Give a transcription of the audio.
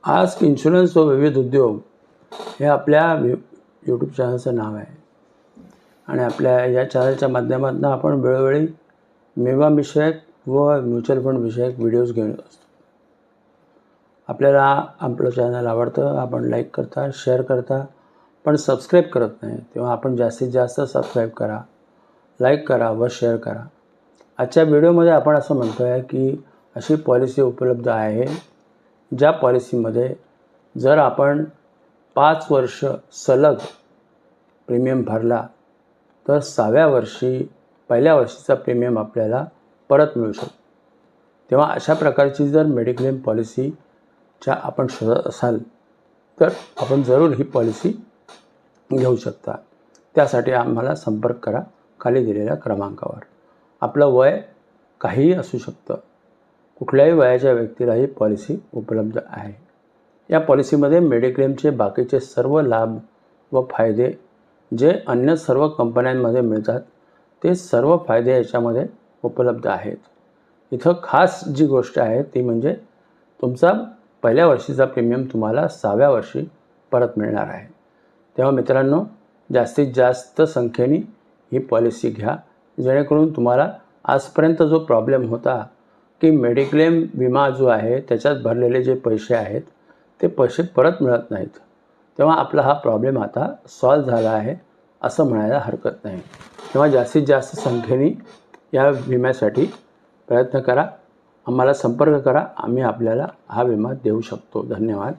Ask insurance व विविध उद्योग हे आपल्या यूट्यूब चॅनलचं नाव आहे आणि आपल्या या चॅनलच्या माध्यमातून आपण वेळोवेळी विमाविषयक व म्युच्युअल फंड विषयक व्हिडिओज घेऊन असतो. आपल्याला आपलं चॅनल आवडतं, आपण लाईक करता, शेअर करता, पण सबस्क्राईब करत नाही. तेव्हा आपण जास्तीत जास्त सबस्क्राईब करा, लाईक करा व शेअर करा. आजच्या व्हिडिओमध्ये आपण असं म्हणतो आहे की अशी पॉलिसी उपलब्ध आहे ज्या पॉलिसीमध्ये जर आपण 5 वर्ष सलग प्रीमियम भरला तर 6व्या वर्षी पहिल्या वर्षीचा प्रीमियम आपल्याला परत मिळू शकतो. तेव्हा अशा प्रकारची जर मेडिक्लेम पॉलिसीच्या आपण शोधत असाल तर आपण जरूर ही पॉलिसी घेऊ शकता. त्यासाठी आम्हाला संपर्क करा खाली दिलेल्या क्रमांकावर. आपलं वय काहीही असू शकतं, कुठल्याही वयाच्या व्यक्तीला ही पॉलिसी उपलब्ध आहे. या पॉलिसीमध्ये मेडिक्लेमचे बाकीचे सर्व लाभ व फायदे जे अन्य सर्व कंपन्यांमध्ये मिळतात ते सर्व फायदे याच्यामध्ये उपलब्ध आहेत. इथं खास जी गोष्ट आहे ती म्हणजे तुमचा पहिल्या वर्षीचा प्रीमियम तुम्हाला 6व्या वर्षी परत मिळणार आहे. तेव्हा मित्रांनो, जास्तीत जास्त संख्येने ही पॉलिसी घ्या, जेणेकरून तुम्हाला आजपर्यंत जो प्रॉब्लेम होता की मेडिक्लेम विमा जो आहे त्याच्यात भरलेले जे पैसे आहेत ते पैसे परत मिळत नाहीत, तेव्हा आपला हा प्रॉब्लेम आता सॉल्व झाला आहे असं म्हणायला हरकत नाही. तेव्हा जास्तीत जास्त संख्येने या विम्यासाठी प्रयत्न करा, आम्हाला संपर्क करा, आम्ही आपल्याला हा विमा देऊ शकतो. धन्यवाद.